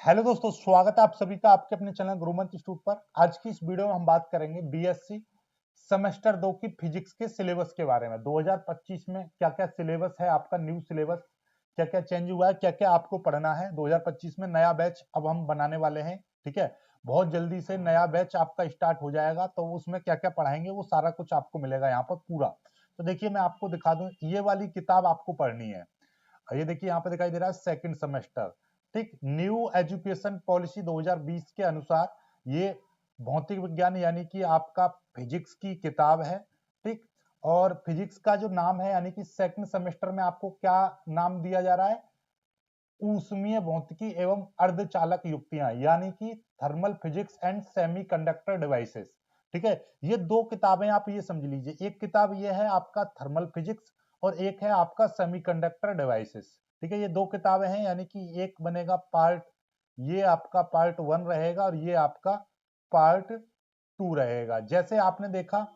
Hello दोस्तों, स्वागत है आप सभी का आपके अपने चैनल गुरुमंत्र इंस्टीट्यूट पर। आज की इस वीडियो में हम बात करेंगे बीएससी सेमेस्टर 2 की फिजिक्स के सिलेबस के बारे में। 2025 में क्या क्या सिलेबस है, आपका न्यू सिलेबस क्या क्या चेंज हुआ है, क्या क्या आपको पढ़ना है। 2025 में नया बैच अब हम बनाने वाले हैं, ठीक है। बहुत जल्दी से नया बैच आपका स्टार्ट हो जाएगा, तो उसमें क्या क्या पढ़ाएंगे वो सारा कुछ आपको मिलेगा यहाँ पर पूरा। तो देखिए, मैं आपको दिखा दूं, ये वाली किताब आपको पढ़नी है। ये देखिए, यहाँ पे दिखाई दे रहा है सेकंड सेमेस्टर, ठीक। न्यू एजुकेशन पॉलिसी 2020 के अनुसार ये भौतिक विज्ञान यानी कि आपका फिजिक्स की किताब है, ठीक। और फिजिक्स का जो नाम है यानी कि सेकंड सेमेस्टर में आपको क्या नाम दिया जा रहा है, ऊष्मीय भौतिकी एवं अर्धचालक युक्तियां, यानी कि thermal physics and semiconductor devices, ठीक है। ये दो किताबें आप ये समझ लीजिए, एक किताब ये है आपका थर्मल फिजिक्स और एक है आपका सेमीकंडक्टर डिवाइसेस, ठीक है। ये दो किताबें हैं, यानी कि एक बनेगा पार्ट, ये आपका पार्ट 1 रहेगा और ये आपका पार्ट 2 रहेगा। जैसे आपने देखा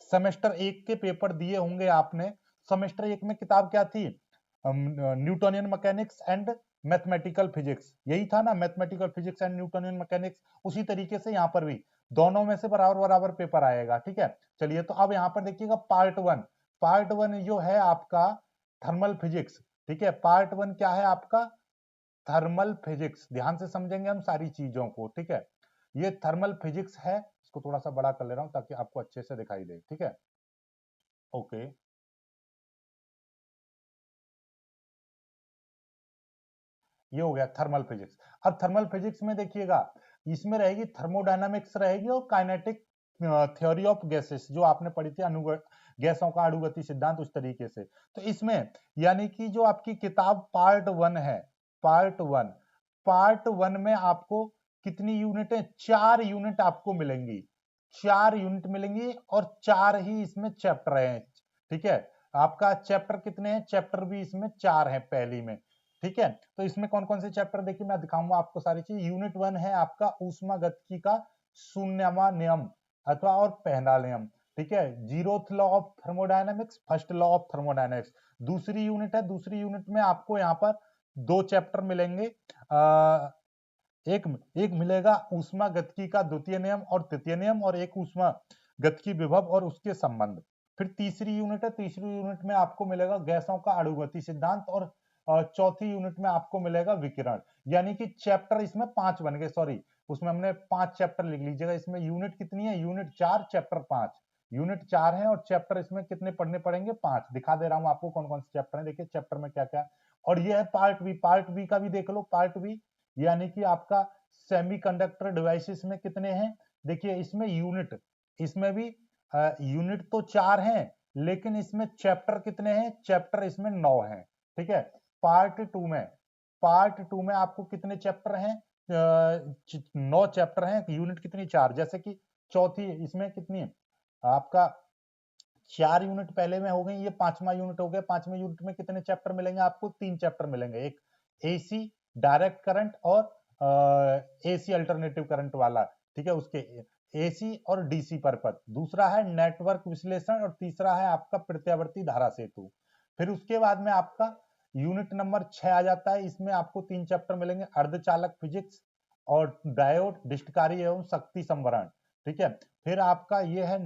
सेमेस्टर 1 के पेपर दिए होंगे आपने। सेमेस्टर 1 में किताब क्या थी, Newtonian mechanics and mathematical physics, यही था ना, mathematical physics and Newtonian mechanics. उसी तरीके से यहाँ पर भी दोनों में से बराबर बराबर पेपर आएगा, ठीक है। चलिए, तो अब यहाँ पर देखिएगा पार्ट 1। पार्ट 1 जो है आपका थर्मल फिजिक्स, ठीक है। पार्ट 1 क्या है आपका, थर्मल फिजिक्स। ध्यान से समझेंगे हम सारी चीजों को, ठीक है। ये थर्मल फिजिक्स है, इसको थोड़ा सा बड़ा कर ले रहा हूं ताकि आपको अच्छे से दिखाई दे, ठीक है। ओके, ये हो गया थर्मल फिजिक्स। अब थर्मल फिजिक्स में देखिएगा, इसमें रहेगी थर्मोडायनामिक्स रहेगी और काइनेटिक थ्योरी ऑफ गैसेस, जो आपने पढ़ी थी गैसों का अणुगति सिद्धांत, उस तरीके से। तो इसमें यानी कि जो आपकी किताब पार्ट 1 है, पार्ट 1 में आपको कितनी यूनिट है, 4 यूनिट आपको मिलेंगी। 4 यूनिट मिलेंगी और 4 ही इसमें चैप्टर हैं, ठीक है। आपका चैप्टर कितने हैं, चैप्टर भी इसमें 4 हैं पहली में, ठीक है। तो इसमें कौन कौन से चैप्टर, देखिए मैं दिखाऊंगा आपको सारी चीज। यूनिट 1 है आपका ऊष्मागतिकी का शून्यवा नियम अथवा और पहला नियम, ठीक है। Zeroth law of thermodynamics, first law of thermodynamics. दूसरी यूनिट है, दूसरी यूनिट में आपको यहाँ पर 2 चैप्टर मिलेंगे। एक एक मिलेगा ऊष्मा गतिकी का द्वितीय नियम और तृतीय नियम, और एक ऊष्मा गतिकी विभव और उसके संबंध। फिर तीसरी यूनिट है, तीसरी यूनिट में आपको मिलेगा गैसों का अणुगति सिद्धांत, और चौथी यूनिट में आपको मिलेगा विकिरण। यानी कि चैप्टर इसमें 5 बन गए, सॉरी, उसमें हमने 5 चैप्टर लिख लीजिएगा। इसमें यूनिट कितनी है, यूनिट 4 चैप्टर 5। यूनिट 4 है और चैप्टर इसमें कितने पढ़ने पड़ेंगे, 5। दिखा दे रहा हूं आपको कौन कौन से चैप्टर है, देखिए चैप्टर में क्या क्या। और ये है पार्ट बी, पार्ट बी का भी देख लो। पार्ट बी यानी कि आपका सेमीकंडक्टर डिवाइसेस में कितने हैं, देखिए इसमें यूनिट, इसमें भी यूनिट तो 4 हैं, लेकिन इसमें चैप्टर कितने हैं, चैप्टर इसमें 9 हैं, ठीक है। पार्ट 2 में, पार्ट 2 में आपको कितने चैप्टर हैं, 9 चैप्टर हैं, यूनिट कितनी, 4। जैसे कि चौथी इसमें कितनी है आपका, 4 यूनिट पहले में हो गई, ये 5वां यूनिट हो गया। 5वें यूनिट में कितने चैप्टर मिलेंगे आपको, 3 चैप्टर मिलेंगे। एक एसी डायरेक्ट करंट और एसी अल्टरनेटिव करंट वाला, ठीक है, उसके एसी और डीसी परपथ। दूसरा है नेटवर्क विश्लेषण और तीसरा है आपका प्रत्यावर्ती धारा सेतु। फिर उसके बाद में आपका यूनिट नंबर 6 आ जाता है। इसमें आपको 3 चैप्टर मिलेंगे, अर्धचालक फिजिक्स और डायोड, डिस्टकारी एवं शक्ति संवरण, ठीक है। फिर आपका ये है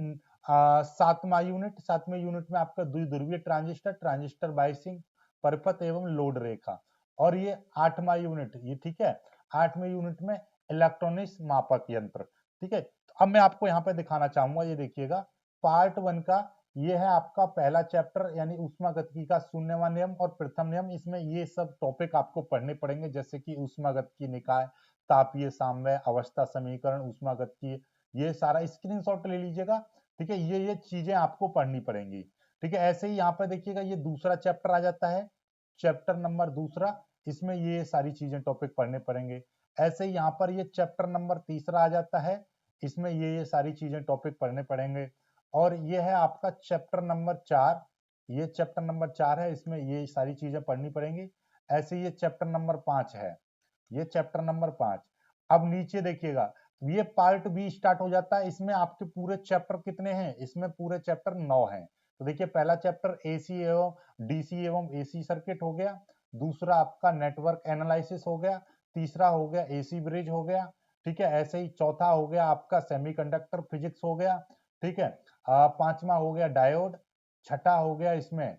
7वां यूनिट। 7वें यूनिट में आपका द्विध्रुवीय ट्रांजिस्टर, ट्रांजिस्टर बायसिंग, परपथ एवं लोड रेखा। और ये 8वां यूनिट, ये ठीक है, 8वें यूनिट में इलेक्ट्रॉनिक्स मापक यंत्र, ठीक है। तो अब मैं आपको यहाँ पे दिखाना चाहूंगा, ये देखिएगा पार्ट 1 का, ये है आपका पहला चैप्टर, यानी ऊष्मागतिकी का शून्यवां नियम और प्रथम नियम। इसमें ये सब टॉपिक आपको पढ़ने पड़ेंगे, जैसे कि ऊष्मागतिकी निकाय, तापीय साम्य, अवस्था समीकरण, ऊष्मागतिकी, ये सारा स्क्रीनशॉट ले लीजिएगा, ठीक है। ये चीजें आपको पढ़नी पड़ेंगी, ठीक है। ऐसे ही यहाँ पे देखिएगा, ये दूसरा चैप्टर आ जाता है, चैप्टर नंबर दूसरा। इसमें ये सारी चीजें टॉपिक पढ़ने पड़ेंगे। ऐसे ही यहाँ पर ये चैप्टर नंबर तीसरा आ जाता है, इसमें ये सारी चीजें टॉपिक पढ़ने पड़ेंगे। और ये है आपका चैप्टर नंबर 4, ये चैप्टर नंबर 4 है, इसमें ये सारी चीजें पढ़नी पड़ेंगी। ऐसे ये चैप्टर नंबर 5 है, ये चैप्टर नंबर 5। अब नीचे देखिएगा, ये पार्ट बी स्टार्ट हो जाता है। इसमें आपके पूरे चैप्टर कितने हैं, इसमें पूरे चैप्टर 9 हैं। तो देखिए, पहला चैप्टर एसी एवं डीसी एवं एसी सर्किट हो गया। दूसरा आपका नेटवर्क एनालिसिस हो गया। तीसरा हो गया एसी ब्रिज हो गया, ठीक है। ऐसे ही चौथा हो गया आपका सेमीकंडक्टर फिजिक्स हो गया, ठीक है। पांचवा हो गया डायोड, छठा हो गया इसमें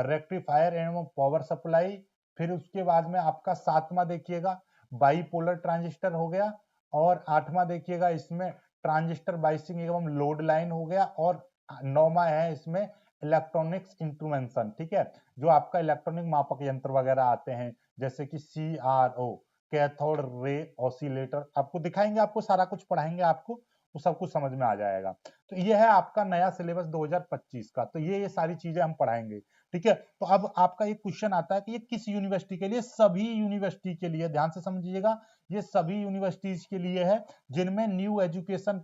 रेक्टिफायर एवं पावर सप्लाई। फिर उसके बाद में आपका सातवां देखिएगा बाईपोलर ट्रांजिस्टर हो गया, और आठवां देखिएगा इसमें ट्रांजिस्टर बाइसिंग एवं लोड लाइन हो गया, और नौवां है इसमें इलेक्ट्रॉनिक्स इंस्ट्रूमेंशन, ठीक है। जो आपका इलेक्ट्रॉनिक मापक यंत्र वगैरह आते हैं, जैसे कि CRO, कैथोड रे ऑसिलेटर, आपको दिखाएंगे, आपको सारा कुछ पढ़ाएंगे, आपको वो सब कुछ समझ में आ जाएगा। तो ये है आपका नया सिलेबस 2025 का, तो ये सारी चीजें हम पढ़ाएंगे, ठीक है। तो अब आपका एक क्वेश्चन आता है कि ये किस यूनिवर्सिटी के लिए? सभी यूनिवर्सिटी के लिए, ध्यान से समझिएगा, ये सभी यूनिवर्सिटीज के लिए है जिनमें न्यू एजुकेशन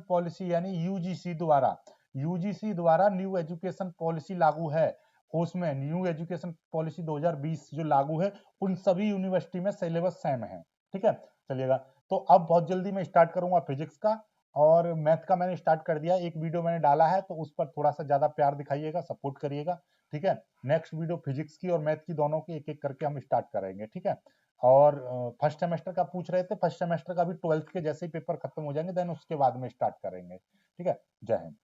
पॉलिसी यानी यूजीसी द्वारा न्यू एजुकेशन पॉलिसी लागू है। उसमें न्यू एजुकेशन पॉलिसी 2020 जो लागू है, उन सभी यूनिवर्सिटी में सिलेबस सेम है, ठीक है। चलिएगा, तो अब बहुत जल्दी मैं स्टार्ट करूंगा फिजिक्स का, और मैथ का मैंने स्टार्ट कर दिया, एक वीडियो मैंने डाला है, तो उस पर थोड़ा सा ज्यादा प्यार दिखाइएगा, सपोर्ट करिएगा, ठीक है। नेक्स्ट वीडियो फिजिक्स की और मैथ की दोनों की एक एक करके हम स्टार्ट करेंगे, ठीक है। और फर्स्ट सेमेस्टर का पूछ रहे थे, फर्स्ट सेमेस्टर का भी 12th के जैसे ही पेपर खत्म हो जाएंगे देन उसके बाद में स्टार्ट करेंगे, ठीक है। जय हिंद।